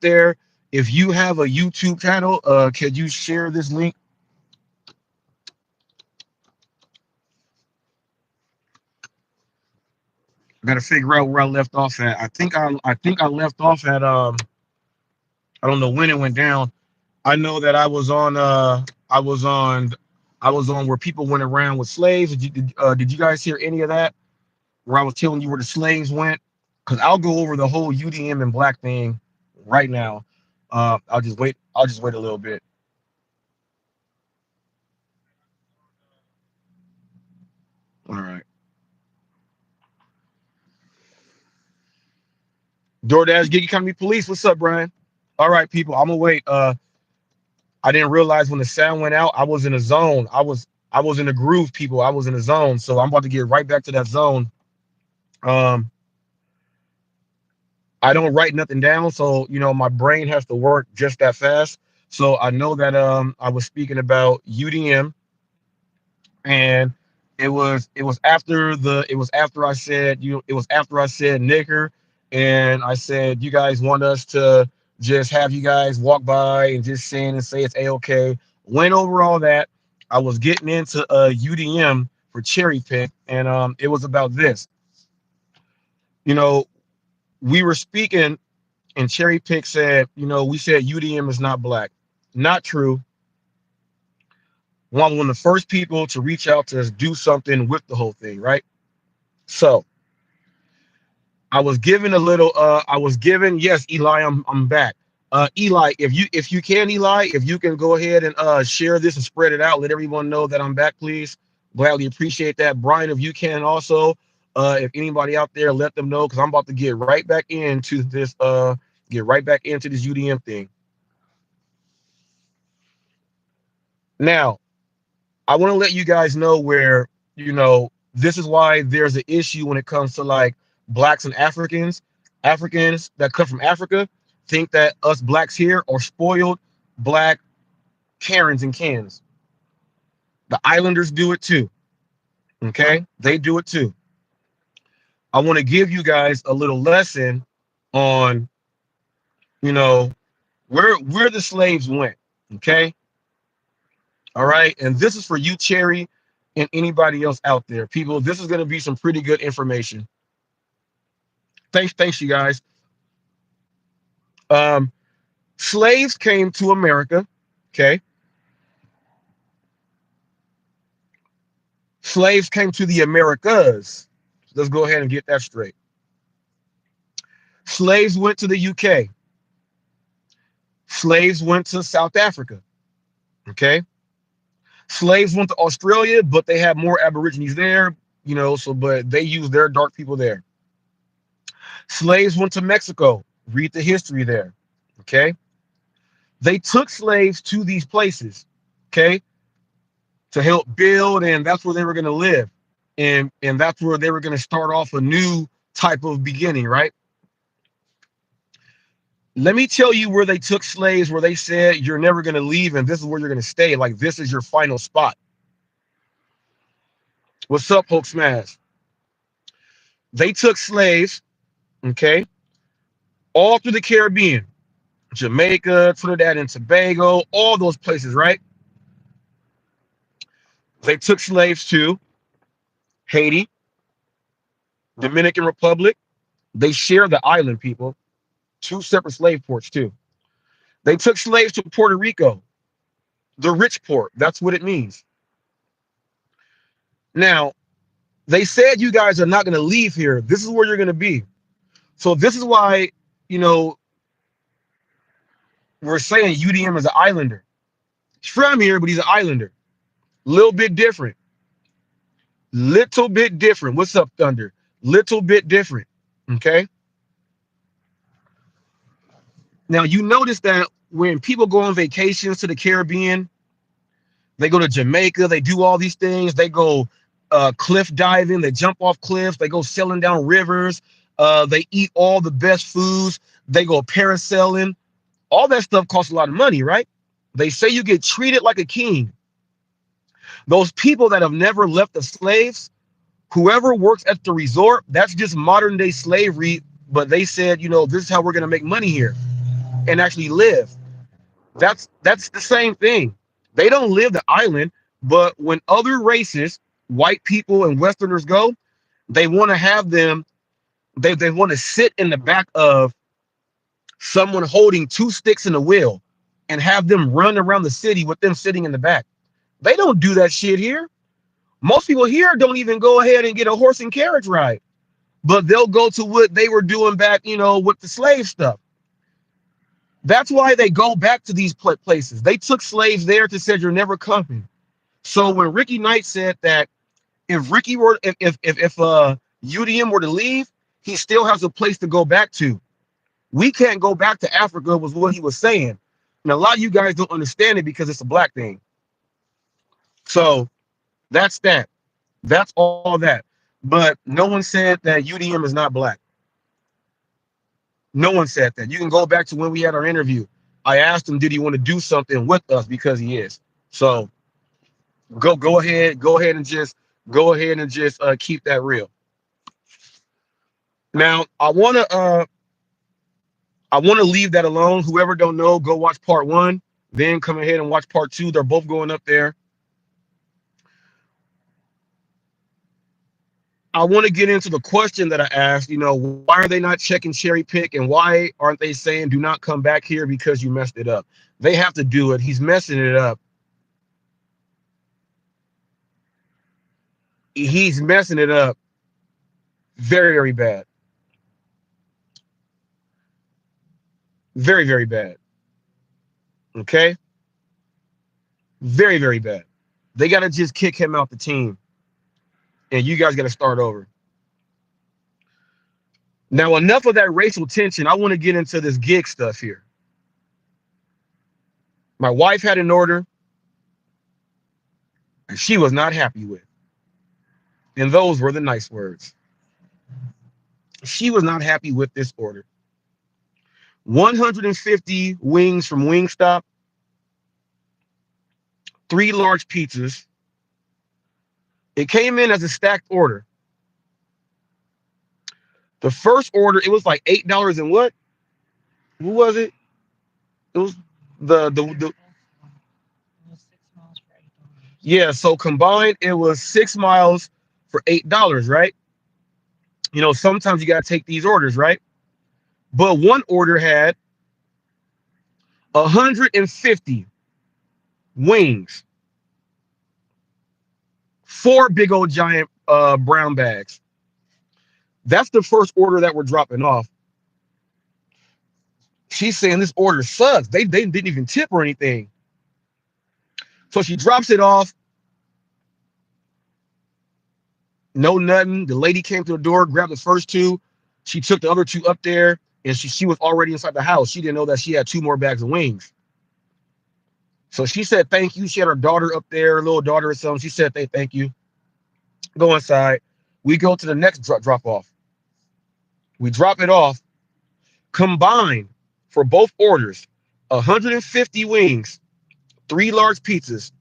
there, if you have a YouTube channel, could you share this link? I gotta figure out where I left off at. I think I left off at I don't know when it went down. I know that I was on I was on where people went around with slaves. Did you guys hear any of that? Where I was telling you where the slaves went? Because I'll go over the whole UDM and black thing right now. I'll just wait. I'll just wait a little bit. All right. DoorDash Gig Economy Police. What's up, Brian? All right, people. I'm gonna wait. I didn't realize when the sound went out, I was in a zone. I was in a groove, people. I was in a zone. So I'm about to get right back to that zone. Um, I don't write nothing down, so my brain has to work just that fast. So I know that I was speaking about UDM, and it was after I said it was after I said nigger, and I said you guys want us to just have you guys walk by and just sing and say it's a-okay. Went over all that. I was getting into UDM for cherry pick, and it was about this. You know, we were speaking, and cherry pick said, we said UDM is not black. Not true. One of the first people to reach out to do something with the whole thing, right? So I was given a little I was given, yes, Eli, I'm back. Eli, if you can, Eli, if you can go ahead and share this and spread it out, let everyone know that I'm back, please. Gladly appreciate that. Brian, if you can also, if anybody out there, let them know, because I'm about to get right back into this UDM thing. Now, I want to let you guys know where, this is why there's an issue when it comes to like blacks and Africans. Africans that come from Africa think that us blacks here are spoiled black Karens and cans. The islanders do it too. Okay? They do it too. I want to give you guys a little lesson on, you know, where the slaves went. Okay? All right. And this is for you, Cherry, and anybody else out there. People, this is going to be some pretty good information. Thanks, you guys. Um, Slaves came to America. Okay. Slaves came to the Americas. Let's go ahead and get that straight. Slaves went to the UK. Slaves went to South Africa. Okay. Slaves went to Australia, but they had more Aborigines there, but they used their dark people there. Slaves went to Mexico. Read the history there. Okay. They took slaves to these places, okay, to help build, and that's where they were going to live. And that's where they were going to start off a new type of beginning, right? Let me tell you where they took slaves, where they said, you're never going to leave, and this is where you're going to stay. Like, this is your final spot. What's up, Hulk Smash? They took slaves, okay, all through the Caribbean, Jamaica, Trinidad and Tobago, all those places, right? They took slaves to Haiti, Dominican Republic. They share the island, people. Two separate slave ports, too. They took slaves to Puerto Rico, the rich port. That's what it means. Now, they said you guys are not going to leave here. This is where you're going to be. So this is why, you know, we're saying UDM is an islander. He's from here, but he's an islander. Little bit different. Little bit different. What's up, Thunder? Little bit different. Okay. Now, you notice that when people go on vacations to the Caribbean, they go to Jamaica, they do all these things. They go cliff diving, they jump off cliffs, they go sailing down rivers, they eat all the best foods, they go parasailing. All that stuff costs a lot of money, right? They say you get treated like a king. Those people that have never left the slaves, whoever works at the resort, that's just modern day slavery. But they said, this is how we're going to make money here. and actually live. That's the same thing. They don't live the island, but when other races, white people and Westerners go, they want to have them. They want to sit in the back of someone holding two sticks in the wheel and have them run around the city with them sitting in the back. They don't do that shit here. Most people here don't even go ahead and get a horse and carriage ride, but they'll go to what they were doing back, with the slave stuff. That's why they go back to these places. They took slaves there to said you're never coming. So when Ricky Knight said that if Ricky were if UDM were to leave, he still has a place to go back to. We can't go back to Africa was what he was saying. And a lot of you guys don't understand it because it's a black thing. So that's that. That's all that. But no one said that UDM is not black. No one said that. You can go back to when we had our interview. I asked him, did he want to do something with us because he is. So go ahead and just keep that real. Now I want to leave that alone. Whoever don't know, go watch part 1, then come ahead and watch part 2. They're both going up there. I want to get into the question that I asked, why are they not checking cherry pick, and why aren't they saying do not come back here because you messed it up? They have to do it. He's messing it up. He's messing it up very, very bad. Very, very bad. Okay? Very, very bad. They got to just kick him out the team. And you guys got to start over. Now, enough of that racial tension. I want to get into this gig stuff here. My wife had an order, and she was not happy with. And those were the nice words. She was not happy with this order. 150 wings from Wingstop, 3 large pizzas. It came in as a stacked order. The first order, it was like $8 and what? What was it? It was the yeah. So combined, it was 6 miles for $8, right? Sometimes you gotta take these orders, right? But one order had 150 wings, 4 big old giant brown bags. That's the first order that we're dropping off. She's saying this order sucks. They didn't even tip or anything. So she drops it off. No nothing. The lady came to the door, grabbed the first 2. She took the other 2 up there, and she was already inside the house. She didn't know that she had 2 more bags of wings. So she said thank you. She had her daughter up there, her little daughter or something. She said thank you. Go inside. We go to the next drop off. We drop it off. Combined for both orders, 150 wings, 3 large pizzas,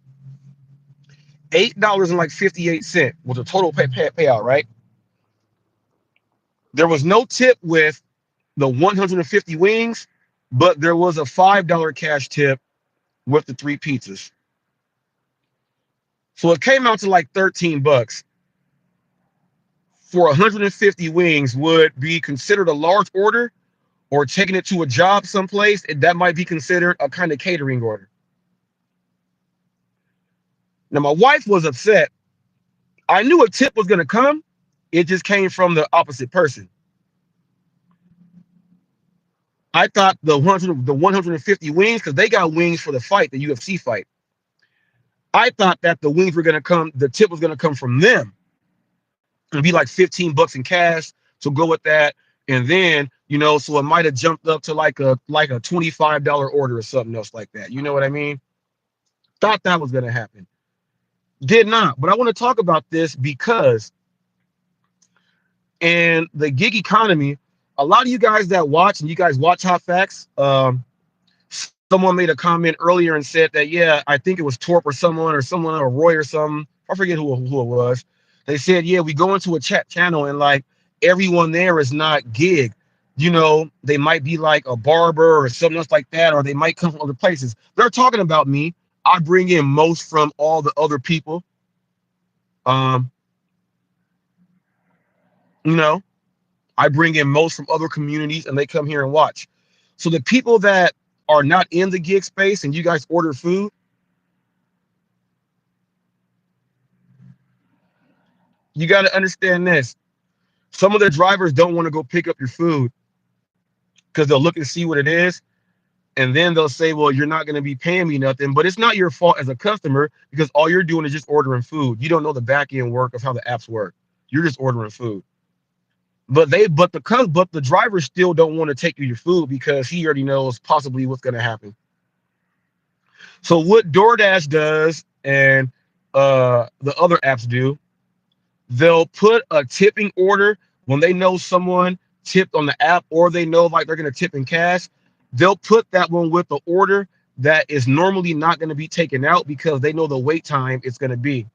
$8.58 was the total payout, right? There was no tip with the 150 wings, but there was a $5 cash tip with the 3 pizzas. So it came out to like $13 for 150 wings. Would be considered a large order, or taking it to a job someplace, that might be considered a kind of catering order. Now, my wife was upset. I knew a tip was going to come. It just came from the opposite person. I thought the 150 wings, because they got wings for the fight, the UFC fight. I thought that the wings were going to come, the tip was going to come from them. It'd be like $15 in cash to go with that. And then, so it might have jumped up to like a $25 order or something else like that. You know what I mean? Thought that was going to happen. Did not. But I want to talk about this because in the gig economy, a lot of you guys that watch, and you guys watch Hot Facts, someone made a comment earlier and said that, yeah, I think it was Torp or someone or Roy or something. I forget who it was. They said, yeah, we go into a chat channel and like everyone there is not gig. You know, they might be like a barber or something else like that, or they might come from other places. They're talking about me. I bring in most from all the other people. Um, you know, I bring in most from other communities and they come here and watch. So the people that are not in the gig space and you guys order food, you got to understand this. Some of the drivers don't want to go pick up your food because they'll look and see what it is. And then they'll say, well, you're not going to be paying me nothing. But it's not your fault as a customer because all you're doing is just ordering food. You don't know the back end work of how the apps work. You're just ordering food. But the drivers still don't want to take you your food because he already knows possibly what's going to happen. So what DoorDash does and the other apps do, they'll put a tipping order when they know someone tipped on the app or they know like they're going to tip in cash. They'll put that one with the order that is normally not going to be taken out because they know the wait time it's going to be.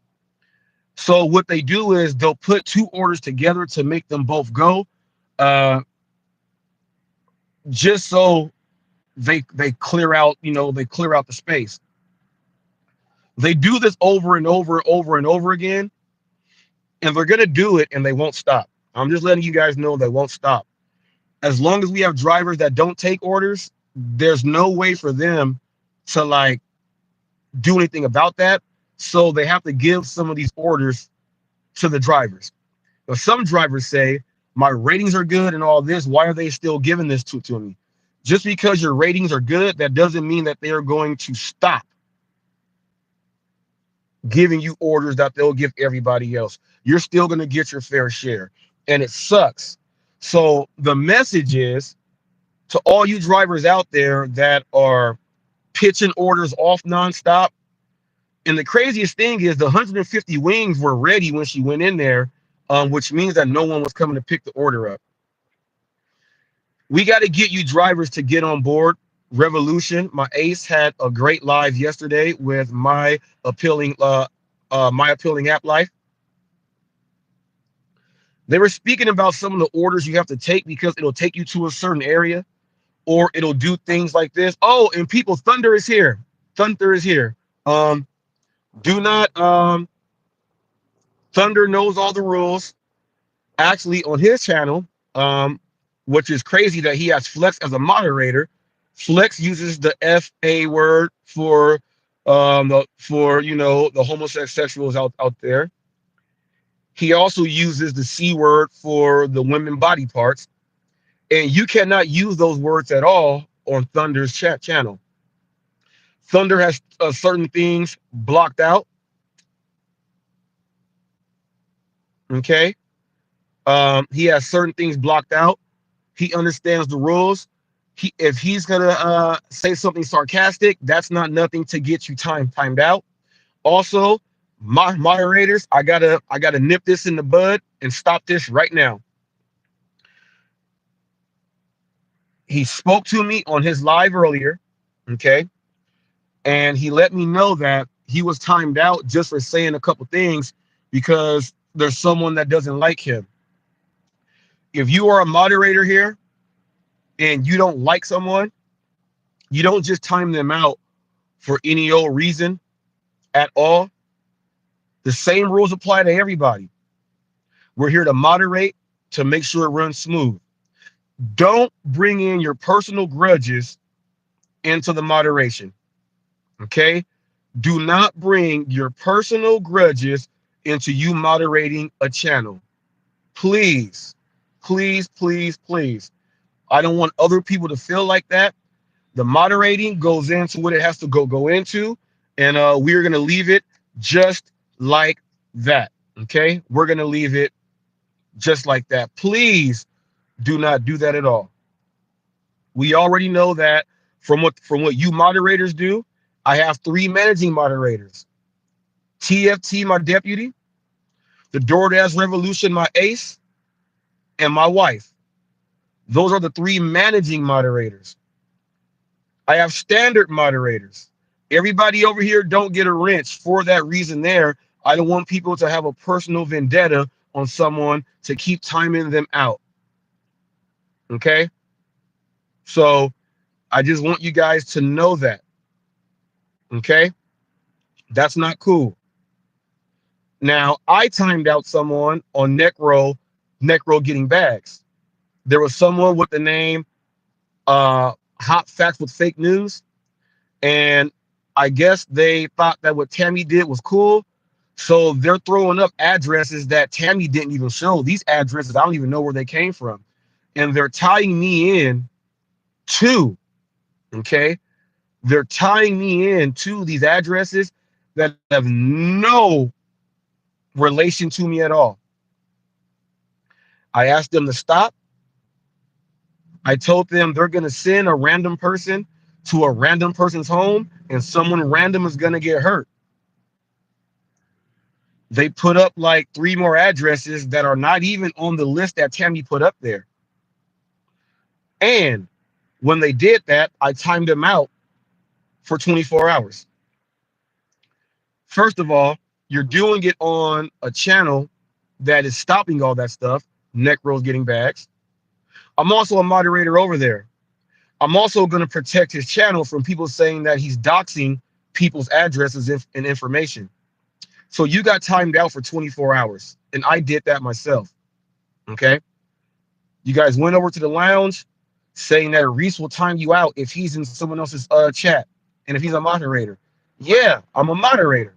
So what they do is they'll put two orders together to make them both go, uh, just so they clear out, they clear out the space. They do this over and over, over and over again, and they're gonna do it, and they won't stop. I'm just letting you guys know they won't stop. As long as we have drivers that don't take orders, there's no way for them to like do anything about that. So they have to give some of these orders to the drivers. But some drivers say, my ratings are good and all this. Why are they still giving this to me? Just because your ratings are good, that doesn't mean that they are going to stop giving you orders that they'll give everybody else. You're still going to get your fair share. And it sucks. So the message is to all you drivers out there that are pitching orders off nonstop. And the craziest thing is the 150 wings were ready when she went in there, which means that no one was coming to pick the order up. We got to get you drivers to get on board. Revolution, my ace had a great live yesterday with my appealing app life. They were speaking about some of the orders you have to take because it'll take you to a certain area or it'll do things like this. Oh, and people, Thunder is here. Thunder is here. Um, do not Thunder knows all the rules. Actually, on his channel, which is crazy that he has Flex as a moderator. Flex uses the FA word for the homosexuals out there. He also uses the C word for the women body parts, and you cannot use those words at all on Thunder's chat channel. Thunder has certain things blocked out. Okay, he has certain things blocked out. He understands the rules. If he's gonna say something sarcastic, that's not nothing to get you timed out. Also, my moderators, I gotta nip this in the bud and stop this right now. He spoke to me on his live earlier, okay, and he let me know that he was timed out just for saying a couple things because there's someone that doesn't like him. If you are a moderator here and you don't like someone, you don't just time them out for any old reason at all. The same rules apply to everybody. We're here to moderate to make sure it runs smooth. Don't bring in your personal grudges into the moderation. Okay? Do not bring your personal grudges into you moderating a channel. Please, please, please, please. I don't want other people to feel like that. The moderating goes into what it has to go into, and we're gonna leave it just like that. Okay, we're gonna leave it just like that. Please do not do that at all. We already know that from what you moderators do. I have 3 managing moderators: TFT, my deputy; the DoorDash Revolution, my ace; and my wife. Those are the 3 managing moderators. I have standard moderators. Everybody over here don't get a wrench for that reason there. I don't want people to have a personal vendetta on someone to keep timing them out. Okay. So I just want you guys to know that. Okay. That's not cool. Now, I timed out someone on Necro getting bags. There was someone with the name Hot Facts with Fake News. And I guess they thought that what Tammy did was cool. So they're throwing up addresses that Tammy didn't even show. These addresses, I don't even know where they came from. And they're tying me in to, okay? They're tying me in to these addresses that have no relation to me at all. I asked them to stop. I told them they're going to send a random person to a random person's home and someone random is going to get hurt. They put up like 3 more addresses that are not even on the list that Tammy put up there. And when they did that, I timed them out for 24 hours. First of all, you're doing it on a channel that is stopping all that stuff. Necro's getting bags. I'm also a moderator over there. I'm also going to protect his channel from people saying that he's doxing people's addresses and information. So you got timed out for 24 hours, and I did that myself. Okay. You guys went over to the lounge saying that Reese will time you out if he's in someone else's chat and if he's a moderator. Yeah, I'm a moderator.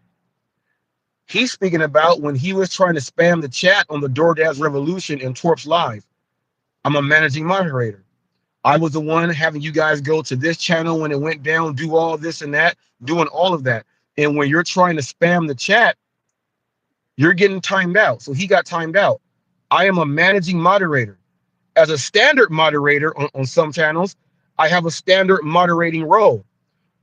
He's speaking about when he was trying to spam the chat on the DoorDash Revolution in Torps Live. I'm a managing moderator. I was the one having you guys go to this channel when it went down, do all this and that, doing all of that. And when you're trying to spam the chat, you're getting timed out. So he got timed out. I am a managing moderator. As a standard moderator on some channels, I have a standard moderating role.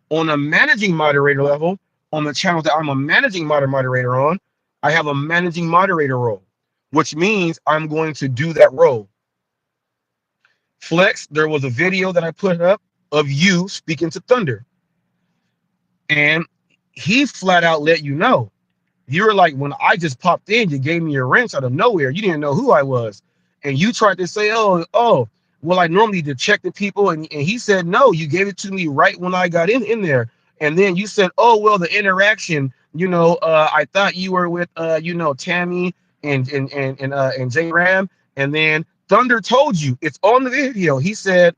On a managing moderator level, on the channels that I'm a managing moderator on, I have a managing moderator role, which means I'm going to do that role. Flex, there was a video that I put up of you speaking to Thunder. And he flat out let you know. You were like, when I just popped in, you gave me a wrench out of nowhere. You didn't know who I was. And you tried to say, oh, well, I normally to check the people. And he said, no, you gave it to me right when I got in there. And then you said, oh, well, the interaction, I thought you were with, Tammy and J Ram. And then Thunder told you it's on the video. He said,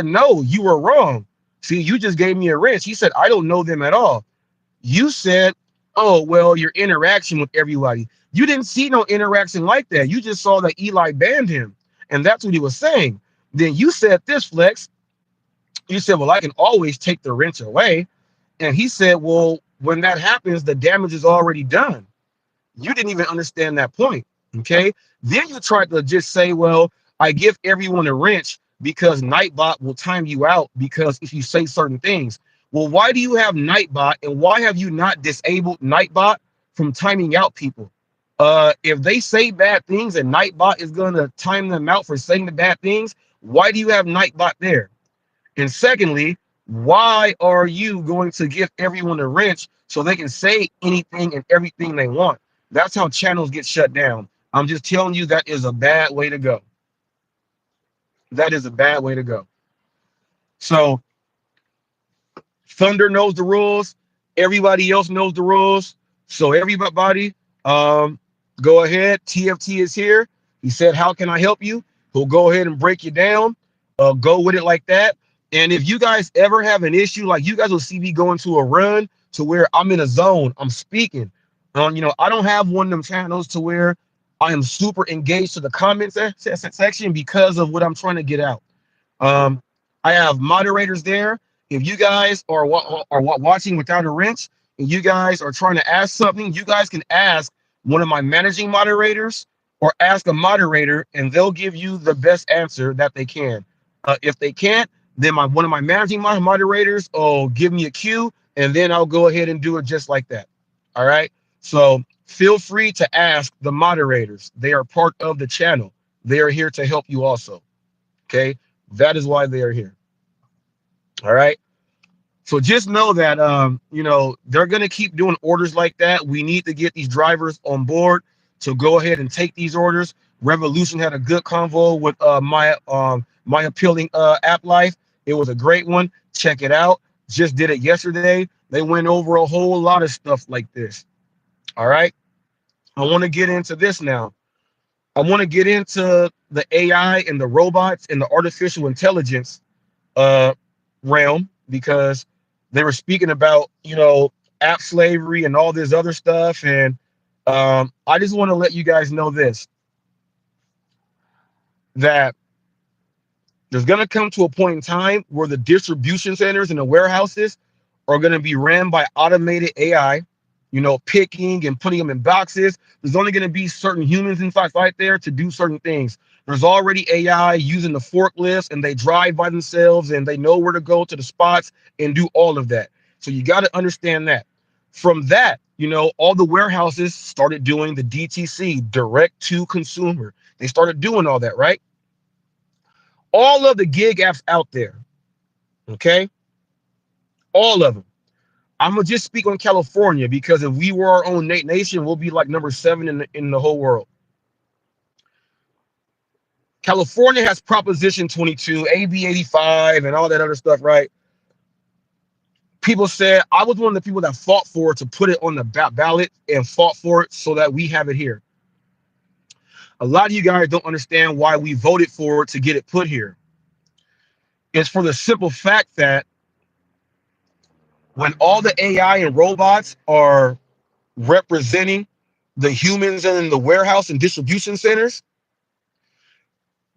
no, you were wrong. See, you just gave me a wrench. He said, I don't know them at all. You said, oh, well, your interaction with everybody. You didn't see no interaction like that. You just saw that Eli banned him. And that's what he was saying. Then you said this, Flex. You said, well, I can always take the wrench away. And he said, well, when that happens, the damage is already done. You didn't even understand that point. Okay. Then you tried to just say, well, I give everyone a wrench because Nightbot will time you out because if you say certain things. Well, why do you have Nightbot and why have you not disabled Nightbot from timing out people? If they say bad things and Nightbot is going to time them out for saying the bad things, why do you have Nightbot there? And secondly, why are you going to give everyone a wrench so they can say anything and everything they want? That's how channels get shut down. I'm just telling you that is a bad way to go. That is a bad way to go. So Thunder knows the rules. Everybody else knows the rules. So everybody, go ahead. TFT is here. He said, how can I help you? He'll go ahead and break you down. Go with it like that. And if you guys ever have an issue, like you guys will see me going to a run to where I'm in a zone, I'm speaking. I don't have one of them channels to where I am super engaged to the comments section because of what I'm trying to get out. I have moderators there. If you guys are watching without a wrench and you guys are trying to ask something, you guys can ask one of my managing moderators or ask a moderator and they'll give you the best answer that they can. If they can't, then one of my managing moderators will give me a cue and then I'll go ahead and do it just like that. All right. So feel free to ask the moderators. They are part of the channel. They are here to help you also. Okay. That is why they are here. All right. So just know that, they're going to keep doing orders like that. We need to get these drivers on board to go ahead and take these orders. Revolution had a good convo with My Appealing App Life. It was a great one. Check it out. Just did it yesterday. They went over a whole lot of stuff like this. All right. I want to get into this now. I want to get into the AI and the robots and the artificial intelligence uh, realm, because they were speaking about, app slavery and all this other stuff. And I just want to let you guys know this, that there's going to come to a point in time where the distribution centers and the warehouses are going to be ran by automated AI, picking and putting them in boxes. There's only going to be certain humans inside right there to do certain things. There's already AI using the forklifts, and they drive by themselves and they know where to go to the spots and do all of that. So you got to understand that. From that, all the warehouses started doing the DTC, direct to consumer. They started doing all that, right? All of the gig apps out there, okay? All of them. I'm gonna just speak on California, because if we were our own nation, we'll be like number 7 in the whole world. California has Proposition 22, AB 85, and all that other stuff, right? People said, I was one of the people that fought for it, to put it on the ballot and fought for it so that we have it here. A lot of you guys don't understand why we voted for it to get it put here. It's for the simple fact that when all the AI and robots are representing the humans in the warehouse and distribution centers,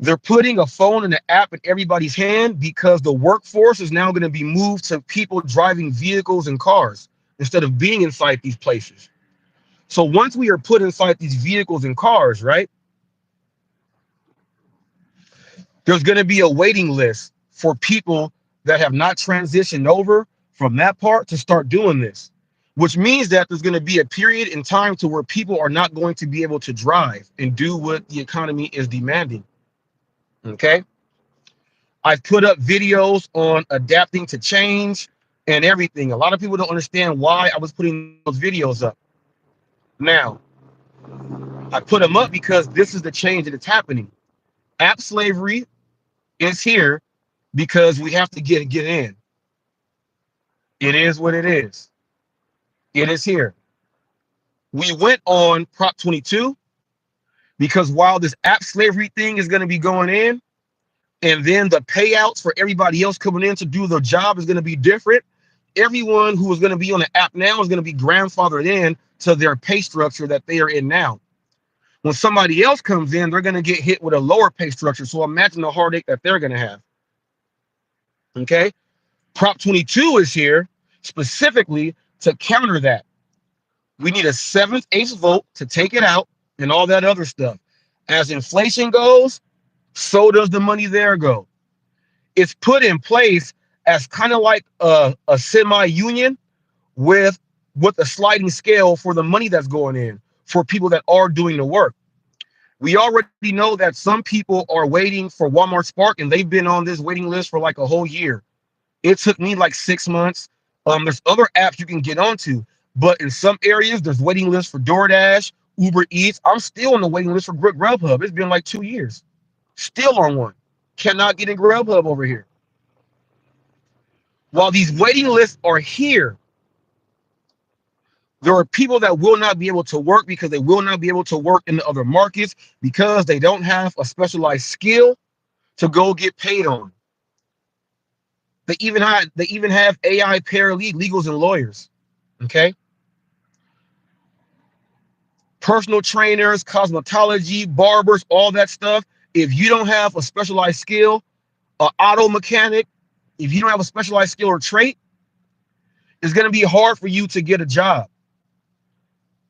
they're putting a phone and an app in everybody's hand, because the workforce is now going to be moved to people driving vehicles and cars instead of being inside these places. So once we are put inside these vehicles and cars, right, there's going to be a waiting list for people that have not transitioned over from that part to start doing this, which means that there's going to be a period in time to where people are not going to be able to drive and do what the economy is demanding. Okay. I've put up videos on adapting to change and everything. A lot of people don't understand why I was putting those videos up. Now, I put them up because this is the change that is happening. App slavery is here because we have to get in. It is what it is. It is here. We went on Prop 22 because while this app slavery thing is going to be going in, and then the payouts for everybody else coming in to do their job is going to be different, everyone who is going to be on the app now is going to be grandfathered in to their pay structure that they are in now. When somebody else comes in, they're going to get hit with a lower pay structure. So imagine the heartache that they're going to have. Okay. Prop 22 is here specifically to counter that. We need a 7/8 vote to take it out and all that other stuff. As inflation goes, so does the money there go. It's put in place as kind of like a semi-union with a sliding scale for the money that's going in for people that are doing the work. We already know that some people are waiting for Walmart Spark, and they've been on this waiting list for like a whole year. It took me like 6 months. There's other apps you can get onto, but in some areas there's waiting lists for DoorDash, Uber Eats. I'm still on the waiting list for Grubhub. It's been like 2 years. Still on one. Cannot get in Grubhub over here. While these waiting lists are here, there are people that will not be able to work because they will not be able to work in the other markets because they don't have a specialized skill to go get paid on. They even have AI paralegals and lawyers. Okay. Personal trainers, cosmetology, barbers, all that stuff. If you don't have a specialized skill, an auto mechanic, if you don't have a specialized skill or trait, it's going to be hard for you to get a job.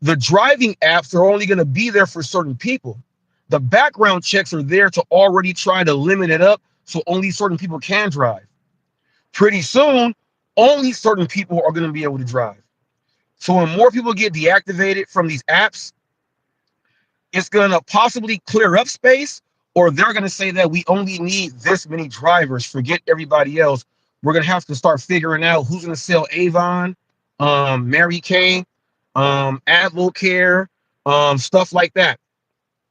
The driving apps are only going to be there for certain people. The background checks are there to already try to limit it up so only certain people can drive. Pretty soon, only certain people are going to be able to drive. So when more people get deactivated from these apps, it's going to possibly clear up space, or they're going to say that we only need this many drivers, forget everybody else. We're going to have to start figuring out who's going to sell Avon, Mary Kay, Advocare, stuff like that.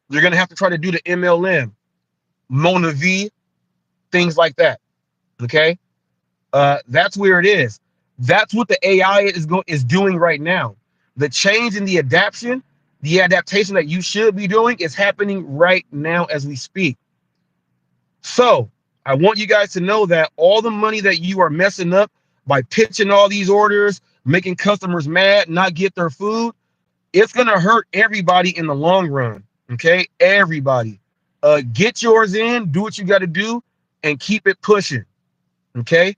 You're going to have to try to do the MLM, Mona V, things like that. Okay, that's where it is. That's what the AI is doing right now. The change in the adaptation that you should be doing is happening right now as we speak. So I want you guys to know that all the money that you are messing up by pitching all these orders, making customers mad, not get their food, it's gonna hurt everybody in the long run. Okay, everybody. Get yours in, do what you got to do, and keep it pushing. Okay,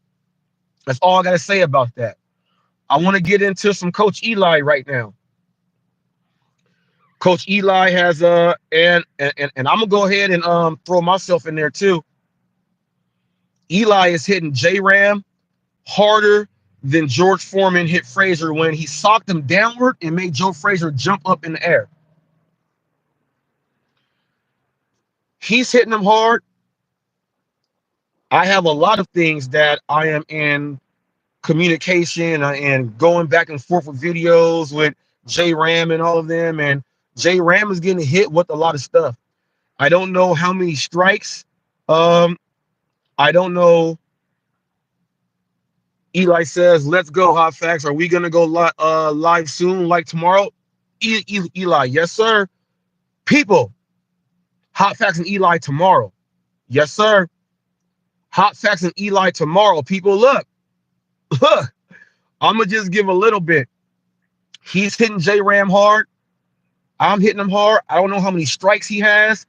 that's all I got to say about that. I want to get into some Coach Eli right now. Coach Eli has and I'm gonna go ahead and throw myself in there too. Eli is hitting J Ram harder than George Foreman hit Frazier when he socked him downward and made Joe Frazier jump up in the air. He's hitting him hard. I have a lot of things that I am in communication and going back and forth with videos with J Ram and all of them. And J Ram is getting hit with a lot of stuff. I don't know how many strikes. I don't know. Eli says, let's go, Hot Facts. Are we going to go live soon, like tomorrow? Eli, yes, sir. People, Hot Facts and Eli tomorrow. Yes, sir. Hot Facts and Eli tomorrow. People, look. Look. I'm going to just give a little bit. He's hitting J Ram hard. I'm hitting him hard. I don't know how many strikes he has,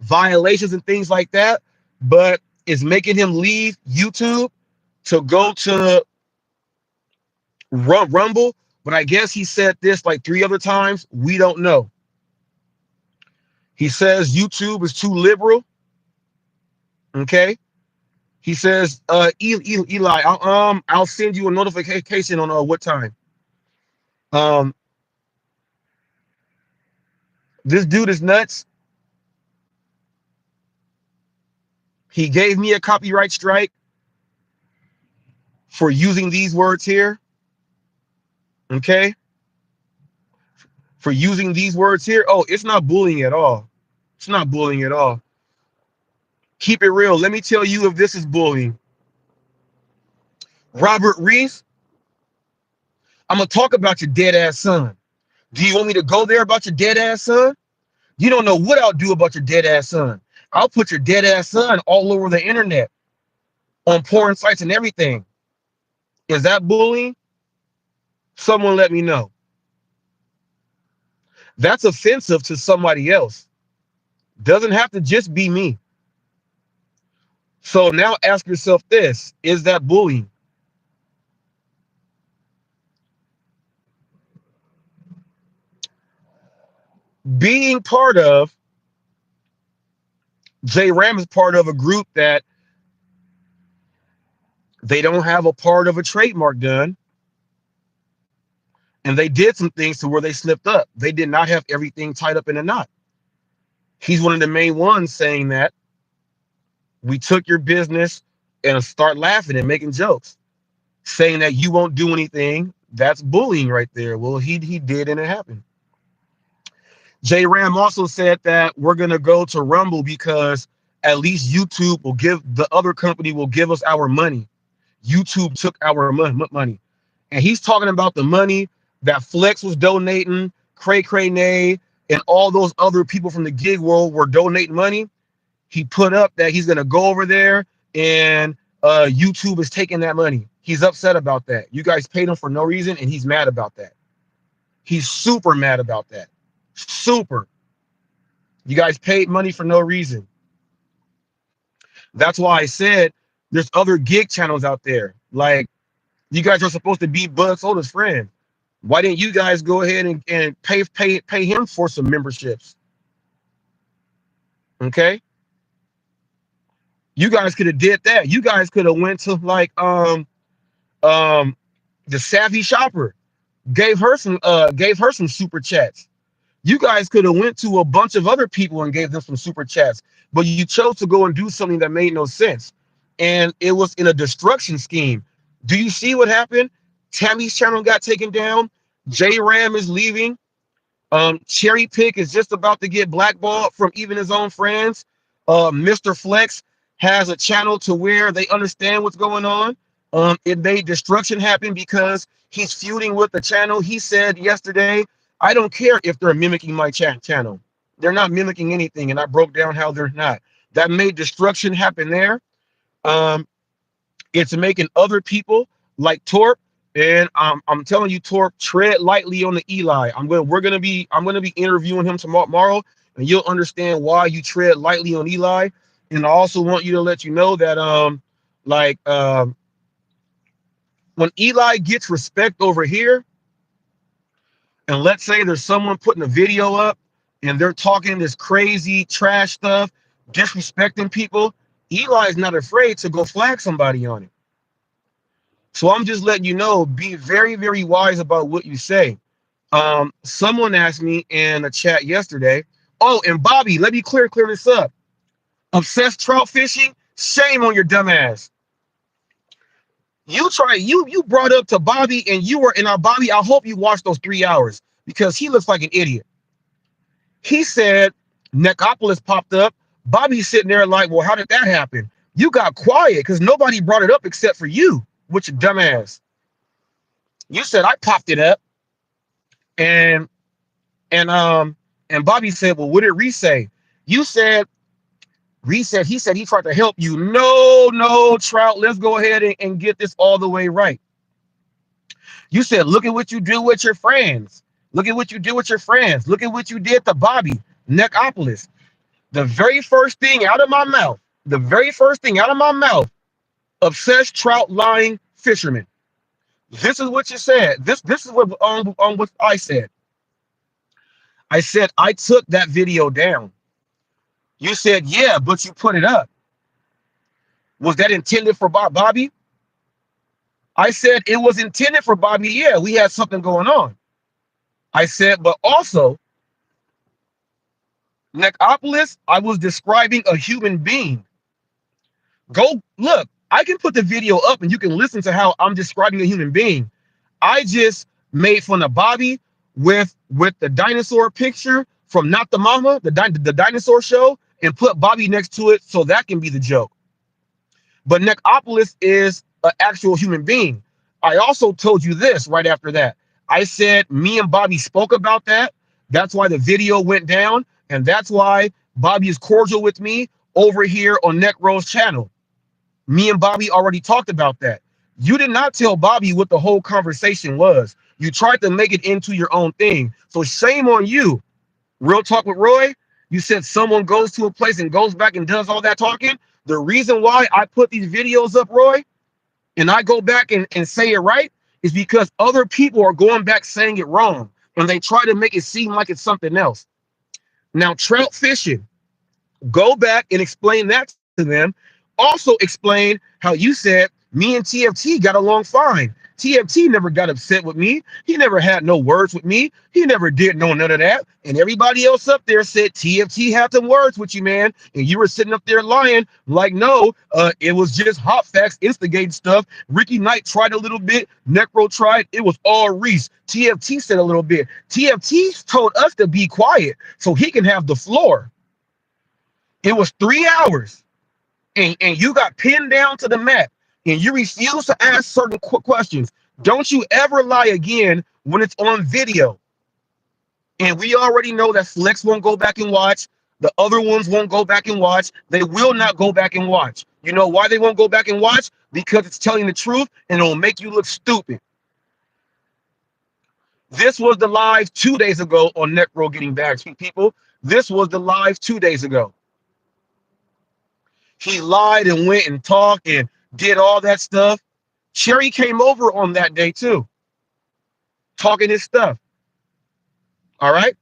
violations and things like that, but it's making him leave YouTube to go to Rumble. But I guess he said this like 3 other times. We don't know. He says YouTube is too liberal. Okay. He says, Eli, I'll send you a notification on what time. This dude is nuts. He gave me a copyright strike for using these words here. Okay. For using these words here. Oh, it's not bullying at all. It's not bullying at all. Keep it real. Let me tell you if this is bullying. Robert Reese, I'm going to talk about your dead ass son. Do you want me to go there about your dead ass son? You don't know what I'll do about your dead ass son. I'll put your dead ass son all over the internet on porn sites and everything. Is that bullying? Someone let me know. That's offensive to somebody else. Doesn't have to just be me. So now ask yourself this, is that bullying? Being part of, J Ram is part of a group that they don't have a part of a trademark done. And they did some things to where they slipped up. They did not have everything tied up in a knot. He's one of the main ones saying that we took your business and start laughing and making jokes, saying that you won't do anything. That's bullying right there. Well, he did, and it happened. J Ram also said that we're going to go to Rumble because at least YouTube will give, the other company will give us our money. YouTube took our money. And he's talking about the money that Flex was donating, Cray Nay, and all those other people from the gig world were donating money. He put up that he's going to go over there and YouTube is taking that money. He's upset about that. You guys paid him for no reason, and he's mad about that. He's super mad about that. Super. You guys paid money for no reason. That's why I said there's other gig channels out there. Like, you guys are supposed to be Bud Soda's friend. Why didn't you guys go ahead and pay him for some memberships? Okay. You guys could have did that. You guys could have went to like the Savvy Shopper, gave her some super chats. You guys could have went to a bunch of other people and gave them some super chats, but you chose to go and do something that made no sense. And it was in a destruction scheme. Do you see what happened? Tammy's channel got taken down. J Ram is leaving. Cherry Pick is just about to get blackballed from even his own friends. Mr. Flex has a channel to where they understand what's going on. It made destruction happen because he's feuding with the channel. He said yesterday, I don't care if they're mimicking my channel. They're not mimicking anything. And I broke down how they're not. That made destruction happen there. Um, it's making other people like Torp. And I'm telling you, Torp, tread lightly on the Eli. I'm gonna be interviewing him tomorrow, and you'll understand why you tread lightly on Eli. And I also want you to let you know that like when Eli gets respect over here, and let's say there's someone putting a video up and they're talking this crazy trash stuff, disrespecting people, Eli's not afraid to go flag somebody on it. So I'm just letting you know, be very, very wise about what you say. Someone asked me in a chat yesterday, oh, and Bobby, let me clear this up. Obsessed trout fishing, shame on your dumb ass. You brought up to Bobby and you were in our Bobby. I hope you watched those 3 hours because he looks like an idiot. He said Necropolis popped up. Bobby's sitting there like, well, how did that happen? You got quiet because nobody brought it up except for you, with your dumb ass. You said I popped it up, and and um and Bobby said, well, what did Reese say? You said Reese said he tried to help you. No, Trout, let's go ahead and get this all the way right. You said, look at what you do with your friends. Look at what you do with your friends. Look at what you did to Bobby, Necropolis. The very first thing out of my mouth, obsessed trout lying fisherman. This is what you said. This is what what I said. I said I took that video down. You said, yeah, but you put it up. Was that intended for Bobby? I said it was intended for Bobby. Yeah, we had something going on. I said, but also, Necropolis, I was describing a human being. Go look. I can put the video up and you can listen to how I'm describing a human being. I just made fun of Bobby with the dinosaur picture from Not the Mama, the dinosaur show, and put Bobby next to it so that can be the joke. But Necropolis is an actual human being. I also told you this right after that. I said me and Bobby spoke about that. That's why the video went down, and that's why Bobby is cordial with me over here on Necro's channel. Me and Bobby already talked about that. You did not tell Bobby what the whole conversation was. You tried to make it into your own thing. So shame on you. Real talk with Roy. You said someone goes to a place and goes back and does all that talking. The reason why I put these videos up, Roy, and I go back and say it right is because other people are going back saying it wrong. And they try to make it seem like it's something else. Now, trout fishing, go back and explain that to them. Also explain how you said me and TFT got along fine. TFT never got upset with me. He never had no words with me. He never did none of that. And everybody else up there said TFT had some words with you, man. And you were sitting up there lying like, no, it was just HotFacts instigating stuff. Ricky Knight tried a little bit. Necro tried. It was all Reese. TFT said a little bit. TFT told us to be quiet so he can have the floor. It was 3 hours. And you got pinned down to the mat and you refuse to ask certain questions. Don't you ever lie again when it's on video. And we already know that Flex won't go back and watch. The other ones won't go back and watch. They will not go back and watch. You know why they won't go back and watch? Because it's telling the truth and it'll make you look stupid. This was the live 2 days ago on Necro Getting Bags, people. This was the live 2 days ago. He lied and went and talked and did all that stuff. Cherry came over on that day too, talking his stuff. All right.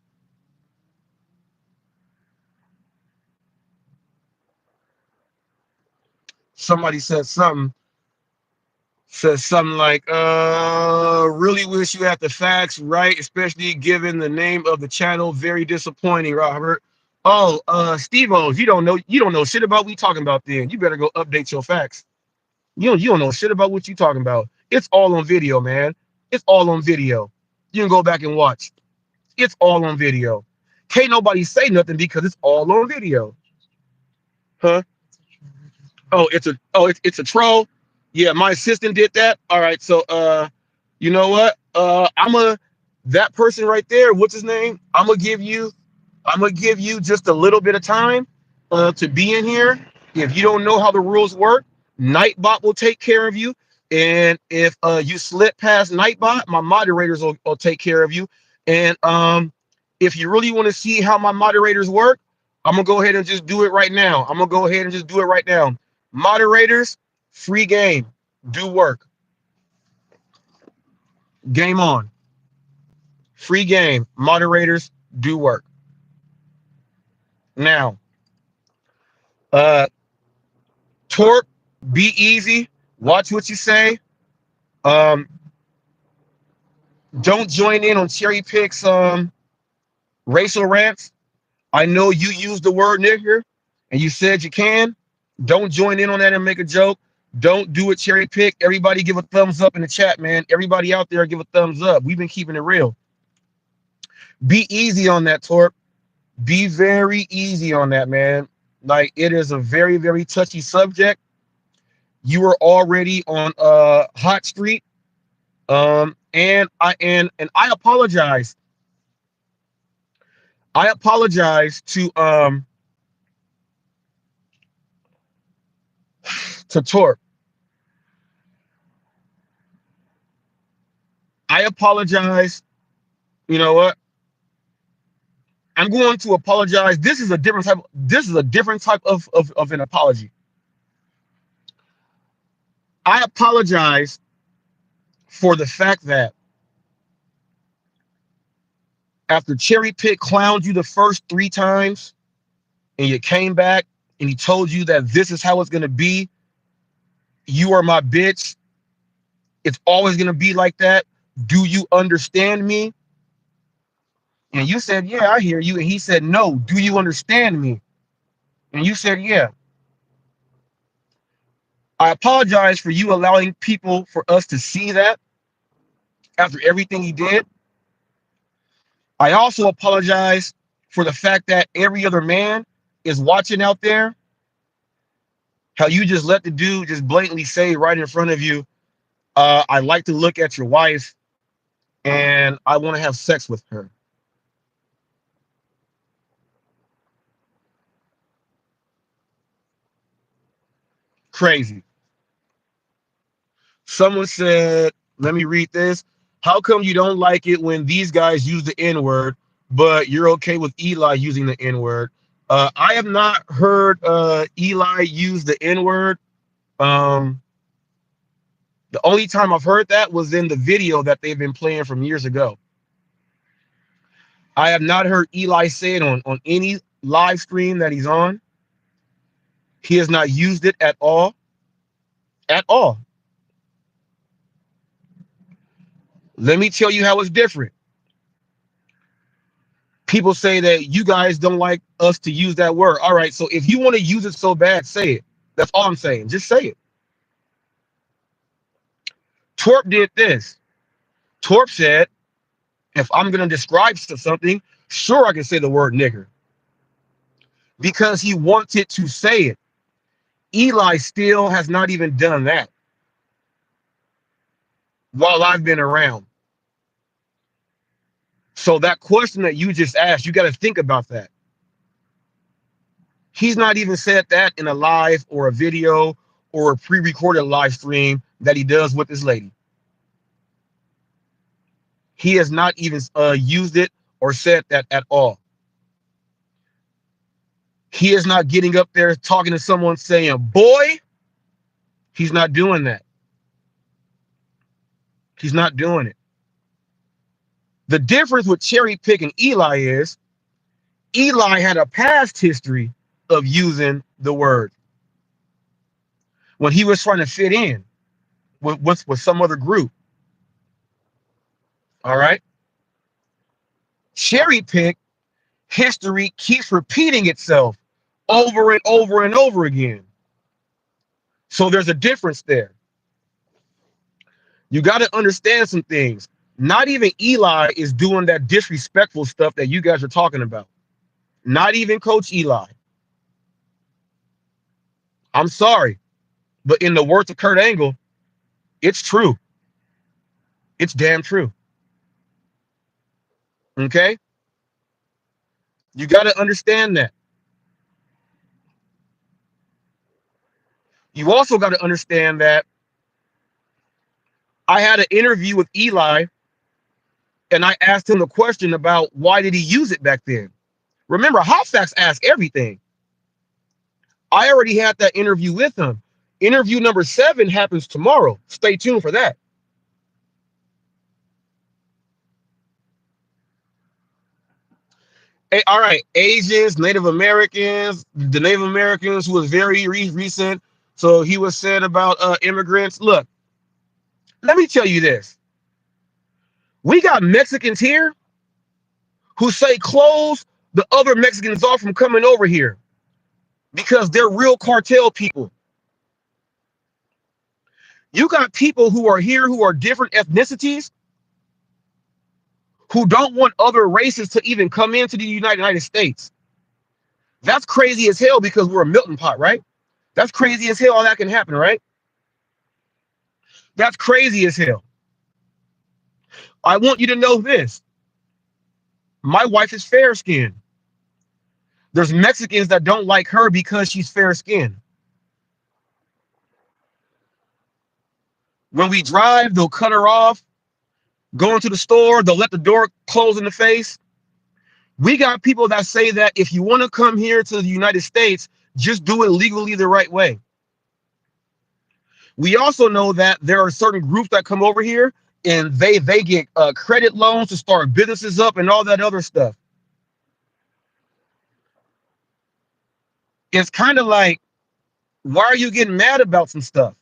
Somebody said something like, really wish you had the facts right, especially given the name of the channel. Very disappointing, Robert. Oh, Steve-O, you don't know shit about what we talking about then. You better go update your facts. You don't know shit about what you talking about. It's all on video, man. It's all on video. You can go back and watch. It's all on video. Can't nobody say nothing because it's all on video. Huh? Oh, it's a troll. Yeah, my assistant did that. All right, so you know what? That person right there. What's his name? I'm gonna give you just a little bit of time to be in here. If you don't know how the rules work, Nightbot will take care of you. And if you slip past Nightbot, my moderators will take care of you. And if you really want to see how my moderators work, I'm gonna go ahead and just do it right now. I'm gonna go ahead and just do it right now. Moderators, free game, do work. Game on. Free game. Moderators, do work. Now, uh, Torp, be easy. Watch what you say. Um, don't join in on Cherry Pick's racial rants. I know you used the word nigger and you said you can. Don't join in on that and make a joke. Don't do it, Cherry Pick. Everybody give a thumbs up in the chat, man. Everybody out there give a thumbs up. We've been keeping it real. Be easy on that, Torp. Be very easy on that, man. Like, it is a very, very touchy subject. You were already on hot street. And I apologize. I apologize to Torp. I apologize. You know what? I'm going to apologize. This is a different type. This is a different type of an apology. I apologize for the fact that after Cherry Pick clowned you the first 3 times and you came back and he told you that this is how it's gonna be. You are my bitch. It's always gonna be like that. Do you understand me? And you said, yeah, I hear you. And he said, no, do you understand me? And you said, yeah. I apologize for you allowing people, for us to see that after everything he did. I also apologize for the fact that every other man is watching out there. How you just let the dude just blatantly say right in front of you, I like to look at your wife and I want to have sex with her. Crazy. Someone said, let me read this. How come you don't like it when these guys use the N-word, but you're okay with Eli using the N-word? I have not heard Eli use the N-word. Um, the only time I've heard that was in the video that they've been playing from years ago. I have not heard Eli say it on any live stream that he's on. He has not used it at all. At all. Let me tell you how it's different. People say that you guys don't like us to use that word. All right, so if you want to use it so bad, say it. That's all I'm saying. Just say it. Torp did this. Torp said, if I'm going to describe something, sure, I can say the word nigger. Because he wanted to say it. Eli still has not even done that while I've been around. So that question that you just asked, you got to think about that. He's not even said that in a live or a video or a pre-recorded live stream that he does with this lady. He has not even used it or said that at all. He is not getting up there talking to someone saying, boy. He's not doing that. He's not doing it. The difference with Cherry Pick and Eli is Eli had a past history of using the word when he was trying to fit in with some other group. All right. Cherry Pick history keeps repeating itself over and over and over again. So there's a difference there. You got to understand some things. Not even Eli is doing that disrespectful stuff that you guys are talking about. Not even Coach Eli. I'm sorry, but in the words of Kurt Angle, it's true. It's damn true. Okay? You got to understand that. You also got to understand that I had an interview with Eli and I asked him a question about why did he use it back then. Remember, HotFacts ask everything. I already had that interview with him. Interview number 7 happens tomorrow. Stay tuned for that. Hey, all right, Asians, Native Americans, the Native Americans who was very recent. So he was said about immigrants. Look, let me tell you this. We got Mexicans here who say close the other Mexicans off from coming over here because they're real cartel people. You got people who are here who are different ethnicities who don't want other races to even come into the United States. That's crazy as hell because we're a melting pot, right? That's crazy as hell how that can happen, right? That's crazy as hell. I want you to know this. My wife is fair skinned. There's Mexicans that don't like her because she's fair skinned. When we drive, they'll cut her off. Go into the store, they'll let the door close in the face. We got people that say that if you want to come here to the United States, just do it legally the right way. We also know that there are certain groups that come over here and they get credit loans to start businesses up and all that other stuff. It's kind of like, why are you getting mad about some stuff?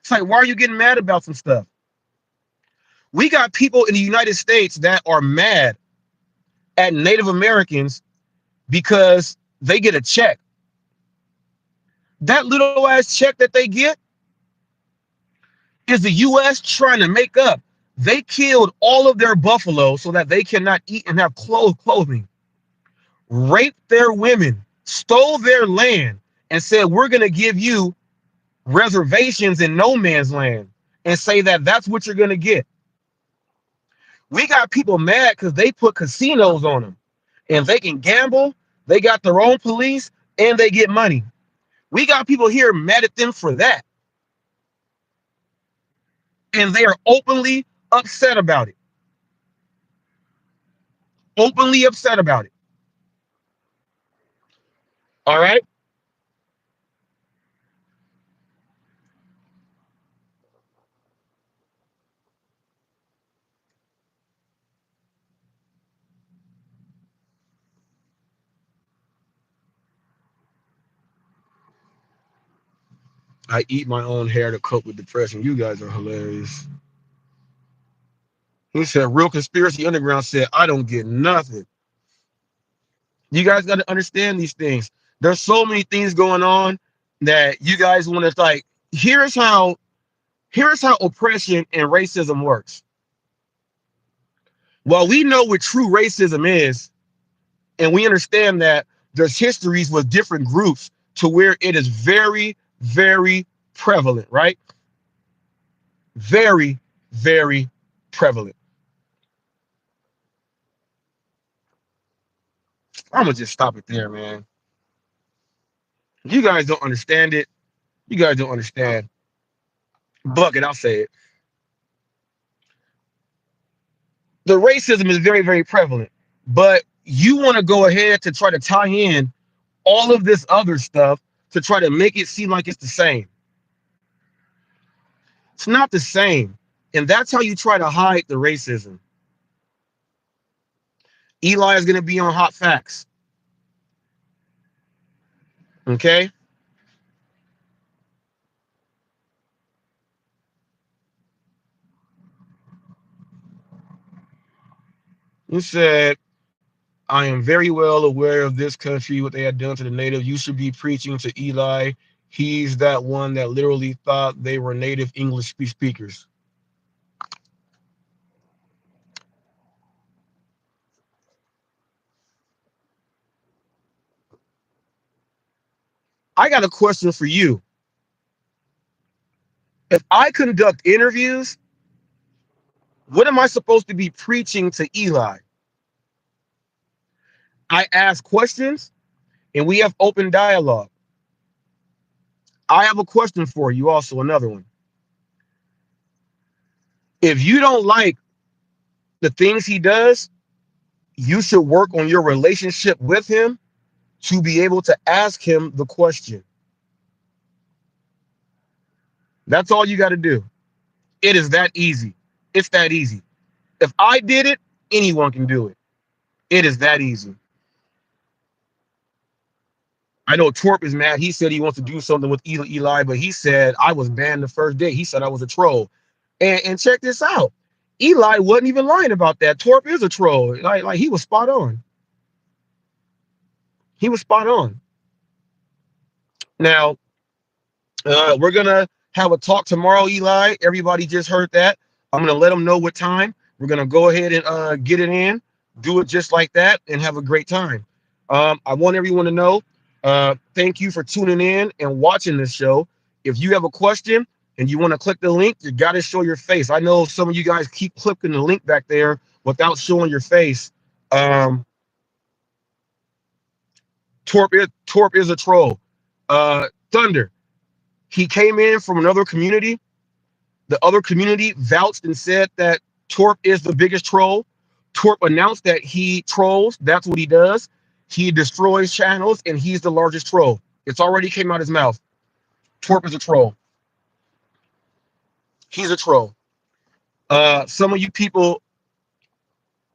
It's like, why are you getting mad about some stuff? We got people in the United States that are mad at Native Americans because they get a check. That little ass check that they get is the U.S. trying to make up. They killed all of their buffalo so that they cannot eat and have clothing, raped their women, stole their land, and said, we're going to give you reservations in no man's land and say that that's what you're going to get. We got people mad because they put casinos on them and they can gamble. They got their own police and they get money. We got people here mad at them for that. And they are openly upset about it. Openly upset about it. All right. I eat my own hair to cope with depression. You guys are hilarious. He said, Real Conspiracy Underground said, I don't get nothing. You guys got to understand these things. There's so many things going on that you guys want to like. Here's how oppression and racism works. Well, we know what true racism is, and we understand that there's histories with different groups to where it is very, very prevalent, right? Very, very prevalent. I'm gonna just stop it there, man. You guys don't understand it. You guys don't understand. Bucket, I'll say it. The racism is very, very prevalent, but you want to go ahead to try to tie in all of this other stuff to try to make it seem like it's the same. It's not the same. And that's how you try to hide the racism. Eli is going to be on Hot Facts. Okay. You said, I am very well aware of this country, what they had done to the native. You should be preaching to Eli. He's that one that literally thought they were native English speakers. I got a question for you. If I conduct interviews, what am I supposed to be preaching to Eli? I ask questions and we have open dialogue. I have a question for you also, another one. If you don't like the things he does, you should work on your relationship with him to be able to ask him the question. That's all you got to do. It is that easy. It's that easy. If I did it, anyone can do it. It is that easy. I know Torp is mad. He said he wants to do something with Eli, but he said I was banned the first day. He said I was a troll. And check this out. Eli wasn't even lying about that. Torp is a troll. Like he was spot on. He was spot on. Now, we're gonna have a talk tomorrow, Eli. Everybody just heard that. I'm gonna let them know what time. We're gonna go ahead and get it in, do it just like that, and have a great time. I want everyone to know. Thank you for tuning in and watching this show. If you have a question and you want to click the link, you got to show your face. I know some of you guys keep clicking the link back there without showing your face. Torp is a troll. Thunder. He came in from another community. The other community vouched and said that Torp is the biggest troll. Torp announced that he trolls. That's what he does. He destroys channels, and he's the largest troll. It's already came out his mouth. Torp is a troll. He's a troll. Some of you people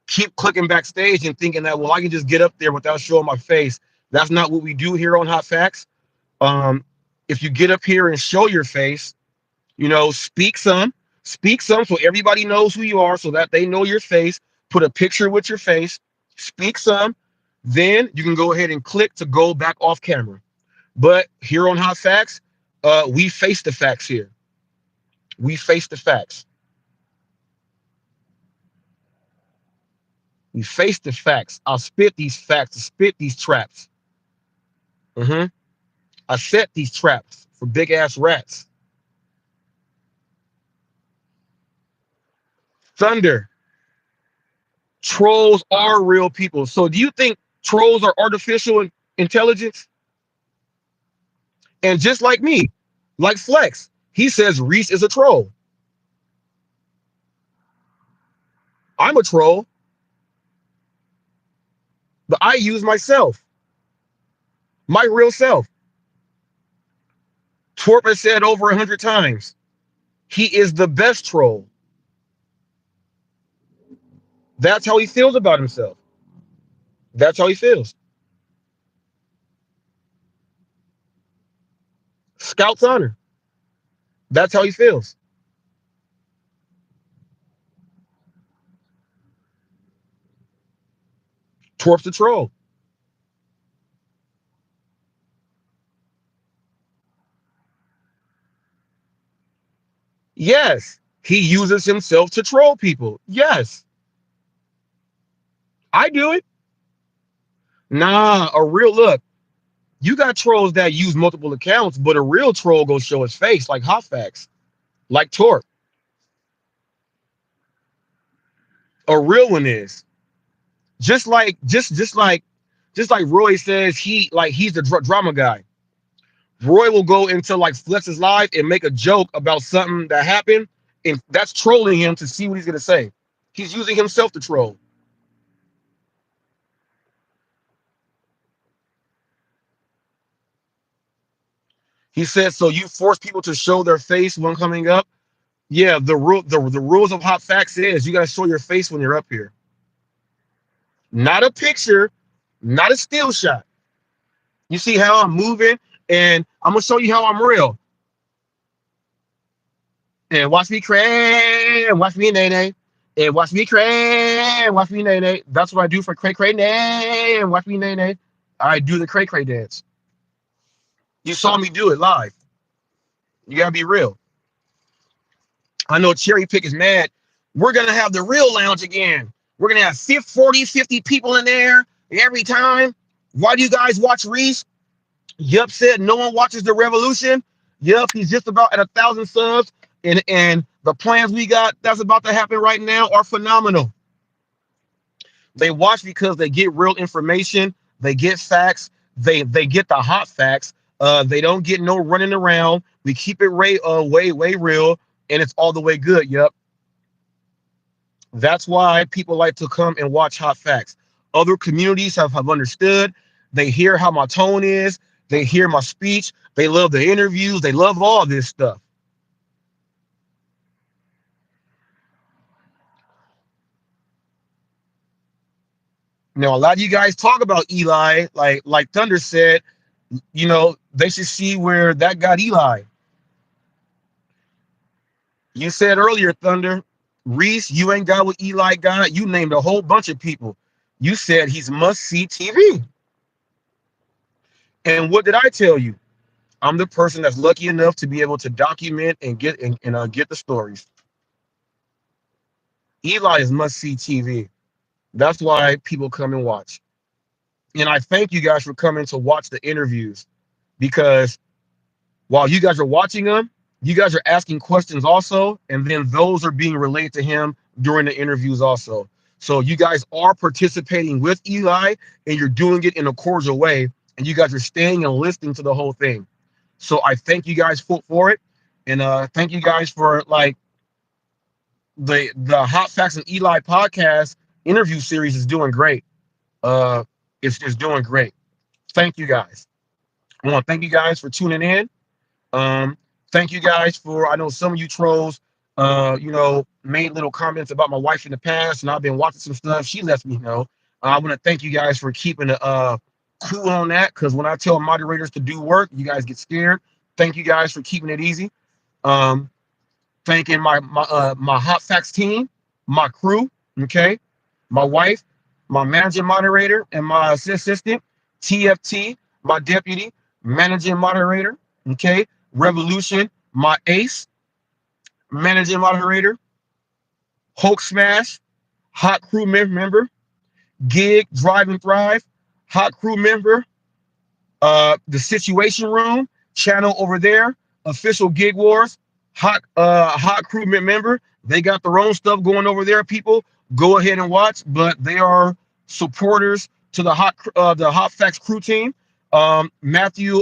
keep clicking backstage and thinking that, well, I can just get up there without showing my face. That's not what we do here on Hot Facts. If you get up here and show your face, speak some so everybody knows who you are, so that they know your face. Put a picture with your face, speak some, then you can go ahead and click to go back off camera. But here on Hot Facts, we face the facts here. We face the facts. We face the facts. I'll spit these facts, spit these traps. I set these traps for big ass rats. Thunder. Trolls are real people. So do you think trolls are artificial intelligence? And just like me, like Flex, he says Reese is a troll. I'm a troll, but I use myself, my real self. Torp has said over 100 times, he is the best troll. That's how he feels about himself. That's how he feels. Scout's honor. That's how he feels. Torp's a troll. Yes, he uses himself to troll people. Yes, I do it. Nah, a real look. You got trolls that use multiple accounts, but a real troll goes show his face, like Hot Facts, like Torp. A real one is just like Roy says he's the drama guy. Roy will go into like Flex's live and make a joke about something that happened, and that's trolling him to see what he's gonna say. He's using himself to troll. He says, so you force people to show their face when coming up. Yeah, the rules of Hot Facts is you gotta show your face when you're up here. Not a picture, not a still shot. You see how I'm moving, and I'm gonna show you how I'm real. And watch me cray, and watch me nay nay, and watch me cray, and watch me nay nay. That's what I do for cray cray nay, and watch me nay nay. I do the cray cray dance. You saw me do it live. You gotta be real. I know Cherry Pick is mad. We're gonna have the real lounge again. We're gonna have 40, 50 people in there every time. Why do you guys watch Reese? Yup said no one watches the revolution. Yup, he's just about at 1,000 subs, and the plans we got that's about to happen right now are phenomenal. They watch because they get real information, they get facts, they get the hot facts. They don't get no running around. We keep it way real, and it's all the way good. Yup. That's why people like to come and watch hot facts. Other communities have understood. They hear how my tone is, they hear my speech, they love the interviews, they love all this stuff. Now, a lot of you guys talk about Eli, like Thunder said, they should see where that got Eli. You said earlier, Thunder, Reese, you ain't got what Eli got. You named a whole bunch of people. You said he's must see TV. And what did I tell you? I'm the person that's lucky enough to be able to document and get the stories. Eli is must see TV. That's why people come and watch. And I thank you guys for coming to watch the interviews, because while you guys are watching them, you guys are asking questions also, and then those are being relayed to him during the interviews also. So you guys are participating with Eli, and you're doing it in a cordial way, and you guys are staying and listening to the whole thing. So I thank you guys for it, and thank you guys for like the Hot Facts and Eli podcast interview series is doing great. Uh, it's doing great. Thank you guys. I want to thank you guys for tuning in. Um, Thank you guys for, I know some of you trolls, made little comments about my wife in the past, and I've been watching some stuff. She lets me know. I want to thank you guys for keeping the cool on that, because when I tell moderators to do work, you guys get scared. Thank you guys for keeping it easy. Um, Thanking my Hot Facts team, my crew, okay, my wife, my managing moderator, and my assistant, TFT, my deputy managing moderator, okay, Revolution, my ace, managing moderator, Hulk Smash, hot crew member, Gig, Drive and Thrive, hot crew member, the Situation Room channel over there, official Gig Wars, hot crew member. They got their own stuff going over there. People, go ahead and watch, but they are supporters to the Hot Facts crew team. Matthew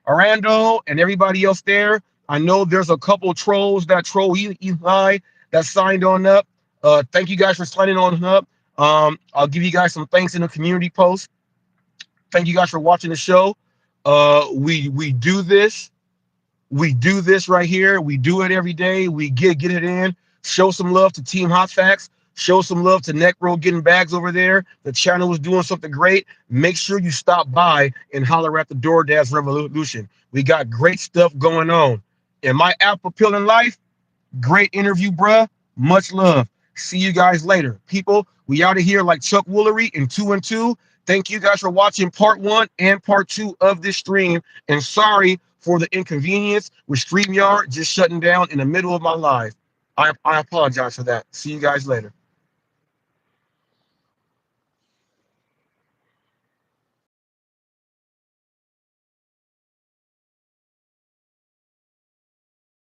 Arando and everybody else there. I know there's a couple trolls that troll Eli that signed on up. Thank you guys for signing on up. I'll give you guys some thanks in the community post. Thank you guys for watching the show. We do this. We do this right here. We do it every day. We get it in. Show some love to Team Hot Facts. Show some love to Necro getting bags over there. The channel is doing something great. Make sure you stop by and holler at the DoorDash Revolution. We got great stuff going on. In my apple peeling life, great interview, bruh. Much love. See you guys later. People, we out of here like Chuck Woolery in 2 and 2. Thank you guys for watching part 1 and part 2 of this stream. And sorry for the inconvenience with StreamYard just shutting down in the middle of my live. I apologize for that. See you guys later.